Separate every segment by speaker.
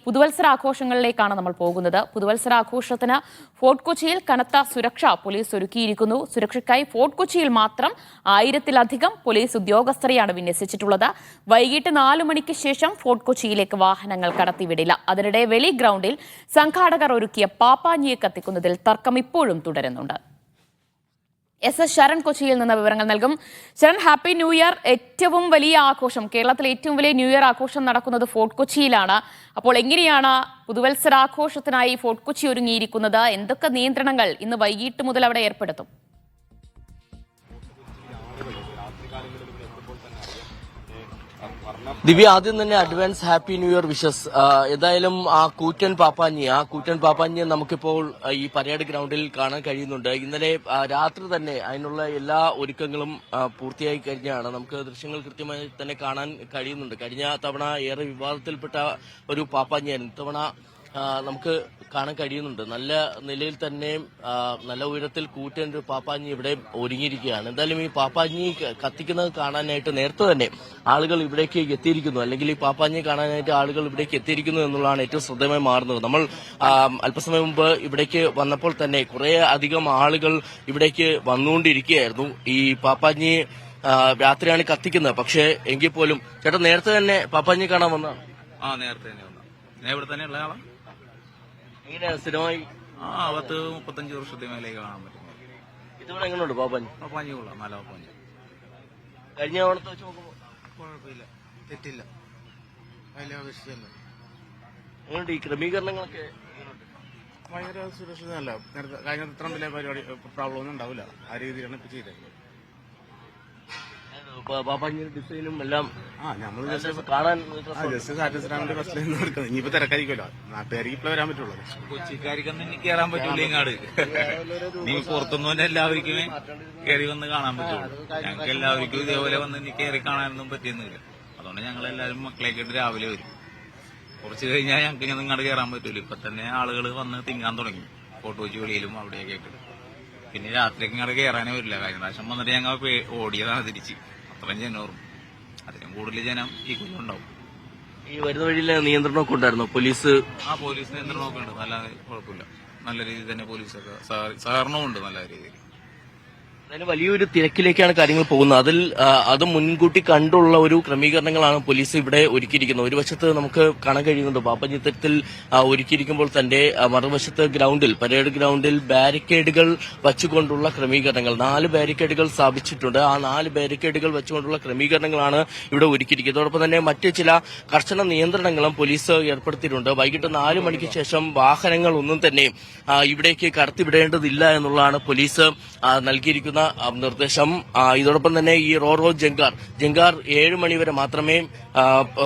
Speaker 1: പുതുവത്സരാഘോഷങ്ങളിലേക്കാണ് നമ്മൾ പോകുന്നത്. പുതുവത്സരാഘോഷത്തിന് ഫോർട്ട് കൊച്ചിയിൽ കനത്ത സുരക്ഷ പോലീസ് ഒരുക്കിയിരിക്കുന്നു. സുരക്ഷയ്ക്കായി ഫോർട്ട് കൊച്ചിയിൽ മാത്രം 1000-ലധികം പോലീസ് ഉദ്യോഗസ്ഥരെയാണ് വിന്യസിച്ചിട്ടുള്ളത്. വൈകിട്ട് 4 മണിക്ക് ശേഷം ഫോർട്ട് കൊച്ചിയിലേക്ക് വാഹനങ്ങൾ കടത്തിവിടില്ല. അതിനിടെ വെളി ഗ്രൗണ്ടിൽ സംഘാടകർ ഒരുക്കിയ പാപ്പാഞ്ഞിയെ കത്തിക്കുന്നതിൽ തർക്കം ഇപ്പോഴും തുടരുന്നുണ്ട്. SS ശരൺ കൊച്ചിയിൽ നിന്ന് വിവരങ്ങൾ നൽകും. Sharan, happy new year. ഏറ്റവും വലിയ ആഘോഷം, കേരളത്തിലെ ഏറ്റവും വലിയ ന്യൂ ഇയർ ആഘോഷം നടക്കുന്നത് ഫോർട്ട് കൊച്ചിയിലാണ്. അപ്പോൾ എങ്ങനെയാണ് പുതുവത്സരാഘോഷത്തിനായി ഫോർട്ട് കൊച്ചി ഒരുങ്ങിയിരിക്കുന്നത്? എന്തൊക്കെ നിയന്ത്രണങ്ങൾ ഇന്ന് വൈകിട്ട് മുതൽ അവിടെ ഏർപ്പെടുത്തും?
Speaker 2: ദിവ്യ, ആദ്യം തന്നെ advance happy new year wishes. ഏതായാലും ആ കൂറ്റൻ പാപ്പാഞ്ഞിയെ നമുക്കിപ്പോൾ ഈ പരേഡ് ഗ്രൗണ്ടിൽ കാണാൻ കഴിയുന്നുണ്ട്. ഇന്നലെ രാത്രി തന്നെ അതിനുള്ള എല്ലാ ഒരുക്കങ്ങളും പൂർത്തിയായി കഴിഞ്ഞാണ്. നമുക്ക് ദൃശ്യങ്ങൾ കൃത്യമായി തന്നെ കാണാൻ കഴിയുന്നുണ്ട്. കഴിഞ്ഞ തവണ ഏറെ വിവാദത്തിൽപ്പെട്ട ഒരു പാപ്പാഞ്ഞിയായിരുന്നു. ഇത്തവണ നമുക്ക് കാണാൻ കഴിയുന്നുണ്ട്. നല്ല നിലയിൽ തന്നെ നല്ല ഉയരത്തിൽ കൂറ്റൻ ഒരു പാപ്പാഞ്ഞി ഇവിടെ ഒരുങ്ങിയിരിക്കുകയാണ്. എന്തായാലും ഈ പാപ്പാഞ്ഞി കത്തിക്കുന്നത് കാണാനായിട്ട് നേരത്തെ തന്നെ ആളുകൾ ഇവിടേക്ക് എത്തിയിരിക്കുന്നു, അല്ലെങ്കിൽ ഈ പാപ്പാഞ്ഞി കാണാനായിട്ട് ആളുകൾ ഇവിടേക്ക് എത്തിയിരിക്കുന്നു എന്നുള്ളതാണ് ഏറ്റവും ശ്രദ്ധേയമായി മാറുന്നത്. നമ്മൾ അല്പസമയം മുമ്പ് ഇവിടേക്ക് വന്നപ്പോൾ തന്നെ കുറെ അധികം ആളുകൾ ഇവിടേക്ക് വന്നുകൊണ്ടിരിക്കുകയായിരുന്നു. ഈ പാപ്പാഞ്ഞി രാത്രിയാണ് കത്തിക്കുന്നത്. പക്ഷേ എങ്കിൽ പോലും ചേട്ടാ, നേരത്തെ തന്നെ പാപ്പാഞ്ഞി കാണാൻ വന്ന
Speaker 3: നേരത്തെ തന്നെ വന്ന ഞാൻ ഇവിടെ തന്നെ ഉള്ള ആളാണ്.
Speaker 2: എങ്ങനെയാണ് സ്ഥിരമായി
Speaker 3: 35 വർഷത്തെ മേലെ കാണാൻ പറ്റുന്നത്.
Speaker 2: ഇതുവരെ എങ്ങനെയുണ്ട് പാപ്പാഞ്ഞി?
Speaker 3: പാപ്പാഞ്ഞി കൊള്ളാം, നല്ല പാപ്പാഞ്ഞി.
Speaker 2: കഴിഞ്ഞ തവണത്തെ വെച്ച് നോക്കുമ്പോൾ
Speaker 4: കുഴപ്പമില്ല, തെറ്റില്ല, വലിയ ആവശ്യമല്ല.
Speaker 2: എങ്ങനെയുണ്ട് ഈ ക്രമീകരണങ്ങളൊക്കെ?
Speaker 4: ഭയങ്കര സുരക്ഷിതമല്ല. കഴിഞ്ഞ ഇത്ര വലിയ പരിപാടി പ്രോബ്ലം ഒന്നും ഉണ്ടാവില്ല. ആ രീതിയിലാണ് ഇപ്പൊ ചെയ്തത്.
Speaker 2: പാപ്പാഞ്ഞി ഡിസൈനും എല്ലാം
Speaker 4: നമ്മൾ
Speaker 2: കാണാൻ
Speaker 4: ജസ്റ്റ് സാറ്റിസ്ഫാക്ടറി ബസ്സിൽ എടുക്കുന്നത്. ഇനിയിപ്പോ തിരക്കായിരിക്കുമല്ലോ, നാട്ടുകാർക്ക് ഇപ്പൊ വരാൻ പറ്റുള്ളൂ.
Speaker 3: കൊച്ചിക്കാർക്കൊന്നും ഇനി കയറാൻ പറ്റൂല. ഇങ്ങാട് നീ പുറത്തുനിന്ന് എല്ലാവർക്കും കയറി വന്ന് കാണാൻ പറ്റുള്ളൂ. ഞങ്ങൾക്ക് എല്ലാവർക്കും ഇതേപോലെ വന്ന് ഇനി കയറി കാണാനൊന്നും പറ്റിയൊന്നുമില്ല. അതുകൊണ്ട് ഞങ്ങൾ എല്ലാവരും മക്കളെ കേട്ട് രാവിലെ വരും. കുറച്ച് കഴിഞ്ഞാൽ ഞങ്ങൾക്ക് ഇങ്ങനെ ഇങ്ങോട്ട് കയറാൻ പറ്റൂല. ഇപ്പൊ തന്നെ ആളുകൾ വന്ന് തിങ്ങാൻ തുടങ്ങി, ഫോർട്ട് കൊച്ചി വെളിയിലും അവിടെയൊക്കെ ആയിട്ട്. പിന്നെ രാത്രിക്ക് ഇങ്ങോട്ട് കയറാനേ വരില്ല. കഴിഞ്ഞ പ്രാവശ്യം വന്നിട്ട് ഞങ്ങൾ ഓടിയതാണ് തിരിച്ച്. അത്രയും ജനവും അതിലും കൂടുതൽ ജനം ഈ കൊല്ലുണ്ടാവും.
Speaker 2: ഈ വരുന്ന വഴിയിലെ നിയന്ത്രണമൊക്കെ ഉണ്ടായിരുന്നു പോലീസ്?
Speaker 3: പോലീസ് നിയന്ത്രണമൊക്കെ ഉണ്ട്, നല്ല കുഴപ്പമില്ല. നല്ല രീതിയിൽ തന്നെ പോലീസൊക്കെ സഹകരണവും ഉണ്ട് നല്ല രീതിയിൽ.
Speaker 2: അതിന് വലിയൊരു തിരക്കിലേക്കാണ് കാര്യങ്ങൾ പോകുന്നത്. അത് മുൻകൂട്ടി കണ്ടുള്ള ഒരു ക്രമീകരണങ്ങളാണ് പോലീസ് ഇവിടെ ഒരുക്കിയിരിക്കുന്നത്. ഒരു വശത്ത് നമുക്ക് കാണാൻ കഴിയുന്നുണ്ട് പാപ്പാഞ്ഞി ഇത്തരത്തിൽ ഒരുക്കിയിരിക്കുമ്പോൾ തന്നെ മറുവശത്ത് പരേഡ് ഗ്രൗണ്ടിൽ ബാരിക്കേഡുകൾ വച്ചുകൊണ്ടുള്ള ക്രമീകരണങ്ങൾ, 4 ബാരിക്കേഡുകൾ സ്ഥാപിച്ചിട്ടുണ്ട്. ആ 4 ബാരിക്കേഡുകൾ വെച്ചുകൊണ്ടുള്ള ക്രമീകരണങ്ങളാണ് ഇവിടെ ഒരുക്കിയിരിക്കുന്നത്. അതോടൊപ്പം തന്നെ മറ്റ് ചില കർശന നിയന്ത്രണങ്ങളും പോലീസ് ഏർപ്പെടുത്തിയിട്ടുണ്ട്. വൈകിട്ട് 4 മണിക്ക് ശേഷം വാഹനങ്ങൾ ഒന്നും തന്നെ ഇവിടേക്ക് കടത്തിവിടേണ്ടതില്ല എന്നുള്ളതാണ് പോലീസ് നൽകിയിരിക്കുന്ന നിർദ്ദേശം. ഇതോടൊപ്പം തന്നെ ഈ റോറോ ജങ്കാർ 7 മണിവരെ മാത്രമേ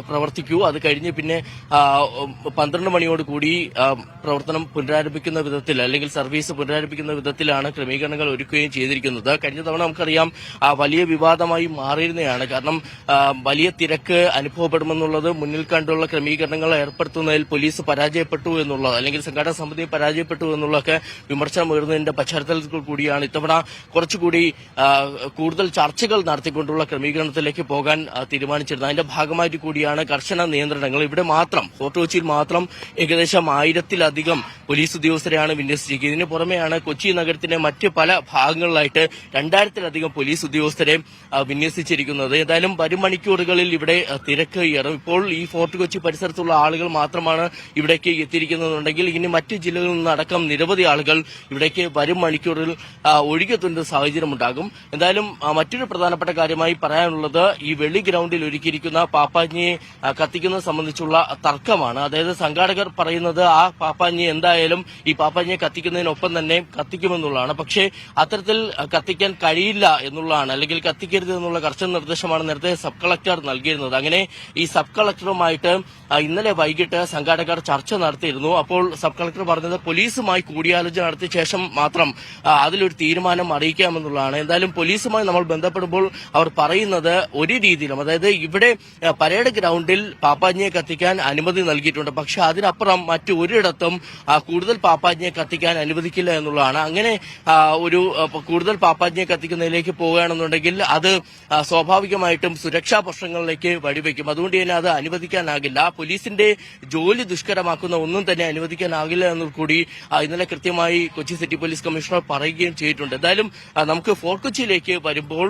Speaker 2: പ്രവർത്തിക്കൂ. അത് കഴിഞ്ഞ് പിന്നെ 12 മണിയോടുകൂടി പ്രവർത്തനം പുനരാരംഭിക്കുന്ന വിധത്തിൽ, അല്ലെങ്കിൽ സർവീസ് പുനരാരംഭിക്കുന്ന വിധത്തിലാണ് ക്രമീകരണങ്ങൾ ഒരുക്കുകയും ചെയ്തിരിക്കുന്നത്. കഴിഞ്ഞ തവണ നമുക്കറിയാം വലിയ വിവാദമായി മാറിയിരുന്നതാണ്. കാരണം വലിയ തിരക്ക് അനുഭവപ്പെടുമെന്നുള്ളത് മുന്നിൽ കണ്ടുള്ള ക്രമീകരണങ്ങൾ ഏർപ്പെടുത്തുന്നതിൽ പോലീസ് പരാജയപ്പെട്ടു എന്നുള്ളത്, അല്ലെങ്കിൽ സംഘാടക സമിതി പരാജയപ്പെട്ടു എന്നുള്ളതൊക്കെ വിമർശനം ഉയർന്നതിന്റെ പശ്ചാത്തലത്തിൽ കൂടിയാണ് ഇത്തവണ കുറച്ചുകൂടി കൂടുതൽ ചർച്ചകൾ നടത്തിക്കൊണ്ടുള്ള ക്രമീകരണത്തിലേക്ക് പോകാൻ തീരുമാനിച്ചിരുന്നത്. അതിന്റെ ഭാഗമായിട്ട് കൂടിയാണ് കർശന നിയന്ത്രണങ്ങൾ. ഇവിടെ മാത്രം ഫോർട്ട് കൊച്ചിയിൽ മാത്രം ഏകദേശം 1000-ലധികം പോലീസ് ഉദ്യോഗസ്ഥരെയാണ് വിന്യസിച്ചിരിക്കുന്നത്. ഇതിന് പുറമെയാണ് കൊച്ചി നഗരത്തിന്റെ മറ്റ് പല ഭാഗങ്ങളിലായിട്ട് 2000-ലധികം പോലീസ് ഉദ്യോഗസ്ഥരെ വിന്യസിച്ചിരിക്കുന്നത്. ഏതായാലും വരും മണിക്കൂറുകളിൽ ഇവിടെ തിരക്ക് ഏറും. ഇപ്പോൾ ഈ ഫോർട്ട് കൊച്ചി പരിസരത്തുള്ള ആളുകൾ മാത്രമാണ് ഇവിടേക്ക് എത്തിയിരിക്കുന്നുണ്ടെങ്കിൽ ഇനി മറ്റ് ജില്ലകളിൽ നിന്നടക്കം നിരവധി ആളുകൾ ഇവിടേക്ക് വരും മണിക്കൂറിൽ ഒഴുകിയെത്തുന്ന സാഹചര്യമുണ്ടാകും. എന്തായാലും മറ്റൊരു പ്രധാനപ്പെട്ട കാര്യമായി പറയാനുള്ളത് ഈ വെളി ഗ്രൗണ്ടിൽ ഒരുക്കിയിരിക്കുന്ന പാപ്പാഞ്ഞിയെ കത്തിക്കുന്നത് സംബന്ധിച്ചുള്ള തർക്കമാണ്. അതായത് സംഘാടകർ പറയുന്നത് ആ പാപ്പാഞ്ഞി എന്തായാലും ഈ പാപ്പാഞ്ഞിയെ കത്തിക്കുന്നതിനൊപ്പം തന്നെ കത്തിക്കുമെന്നുള്ളതാണ്. പക്ഷേ അത്തരത്തിൽ കത്തിക്കാൻ കഴിയില്ല എന്നുള്ളതാണ്, അല്ലെങ്കിൽ കത്തിക്കരുത് എന്നുള്ള കർശന നിർദ്ദേശമാണ് നേരത്തെ സബ് കളക്ടർ നൽകിയിരുന്നത്. അങ്ങനെ ഈ സബ് കളക്ടറുമായിട്ട് ഇന്നലെ വൈകിട്ട് സംഘാടകർ ചർച്ച നടത്തിയിരുന്നു. അപ്പോൾ സബ് കളക്ടർ പറഞ്ഞത് പോലീസുമായി കൂടിയാലോചന നടത്തിയ ശേഷം മാത്രം അതിലൊരു തീരുമാനം അറിയിക്കാമെന്നുള്ളതാണ്. എന്തായാലും പോലീസുമായി നമ്മൾ ബന്ധപ്പെടുമ്പോൾ അവർ പറയുന്നത് ഒരു രീതിയിലും, അതായത് ഇവിടെ പരേഡ് ഗ്രൗണ്ടിൽ പാപ്പാഞ്ഞിയെ കത്തിക്കാൻ അനുമതി നൽകിയിട്ടുണ്ട്. പക്ഷെ അതിനപ്പുറം മറ്റൊരിടത്തും കൂടുതൽ പാപ്പാജിയെ കത്തിക്കാൻ അനുവദിക്കില്ല എന്നുള്ളതാണ്. അങ്ങനെ ഒരു കൂടുതൽ പാപ്പാജിയെ കത്തിക്കുന്നതിലേക്ക് പോവുകയാണെന്നുണ്ടെങ്കിൽ അത് സ്വാഭാവികമായിട്ടും സുരക്ഷാ പ്രശ്നങ്ങളിലേക്ക് വഴിവെക്കും. അതുകൊണ്ട് തന്നെ അത് അനുവദിക്കാനാകില്ല. പോലീസിന്റെ ജോലി ദുഷ്കരമാക്കുന്ന ഒന്നും തന്നെ അനുവദിക്കാനാകില്ല എന്നു കൂടി ഇന്നലെ കൃത്യമായി കൊച്ചി സിറ്റി പോലീസ് കമ്മീഷണർ പറയുകയും ചെയ്തിട്ടുണ്ട്. എന്തായാലും നമുക്ക് ഫോർട്ട് കൊച്ചിയിലേക്ക് വരുമ്പോൾ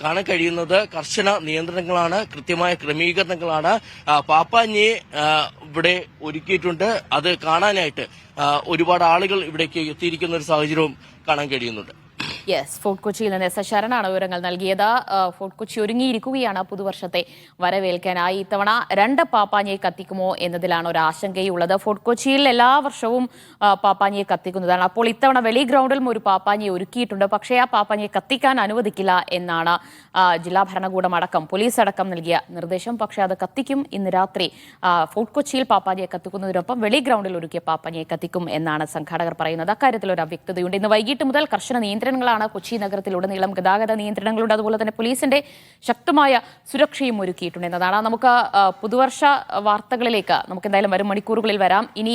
Speaker 2: കാണാൻ കഴിയുന്നത് കർശന നിയന്ത്രണങ്ങളാണ്, കൃത്യമായ ക്രമീകരണങ്ങളാണ്. പാപ്പാജിയെ ഇവിടെ ഒരുക്കിയിട്ടുണ്ട്. അത് കാണാനായിട്ട് ഒരുപാട് ആളുകൾ ഇവിടേക്ക് എത്തിയിരിക്കുന്ന ഒരു സാഹചര്യവും കാണാൻ കഴിയുന്നുണ്ട്.
Speaker 1: യെസ്, ഫോർട്ട് കൊച്ചിയിൽ നിന്ന് എസ് ശരണാണ് വിവരങ്ങൾ നൽകിയത്. ഫോർട്ട് കൊച്ചി ഒരുങ്ങിയിരിക്കുകയാണ് പുതുവർഷത്തെ വരവേൽക്കാനായി. ഇത്തവണ 2 പാപ്പാഞ്ഞിയെ കത്തിക്കുമോ എന്നതിലാണ് ഒരു ആശങ്കയുള്ളത്. ഫോർട്ട് കൊച്ചിയിൽ എല്ലാ വർഷവും പാപ്പാഞ്ഞിയെ കത്തിക്കുന്നതാണ്. അപ്പോൾ ഇത്തവണ വെളി ഗ്രൗണ്ടിലും ഒരു പാപ്പാഞ്ഞിയെ ഒരുക്കിയിട്ടുണ്ട്. പക്ഷേ ആ പാപ്പാഞ്ഞിയെ കത്തിക്കാൻ അനുവദിക്കില്ല എന്നാണ് ജില്ലാ ഭരണകൂടം അടക്കം പോലീസ് അടക്കം നൽകിയ നിർദ്ദേശം. പക്ഷേ അത് കത്തിക്കും. ഇന്ന് രാത്രി ഫോർട്ട് കൊച്ചിയിൽ പാപ്പാഞ്ഞിയെ കത്തിക്കുന്നതിനൊപ്പം വെളി ഗ്രൗണ്ടിൽ ഒരുക്കിയ പാപ്പാഞ്ഞിയെ കത്തിക്കും എന്നാണ് സംഘാടകർ പറയുന്നത്. അക്കാര്യത്തിൽ ഒരു അവ്യക്തതയുണ്ട്. ഇന്ന് വൈകിട്ട് മുതൽ കർശന നിയന്ത്രണങ്ങളാണ് കൊച്ചി നഗരത്തിലുടനീളം. ഗതാഗത നിയന്ത്രണങ്ങളുണ്ട്. അതുപോലെ തന്നെ പോലീസിന്റെ ശക്തമായ സുരക്ഷയും ഒരുക്കിയിട്ടുണ്ട് എന്നതാണ്. നമുക്ക് പുതുവർഷ വാർത്തകളിലേക്ക് നമുക്ക് എന്തായാലും വരും മണിക്കൂറുകളിൽ വരാം. ഇനി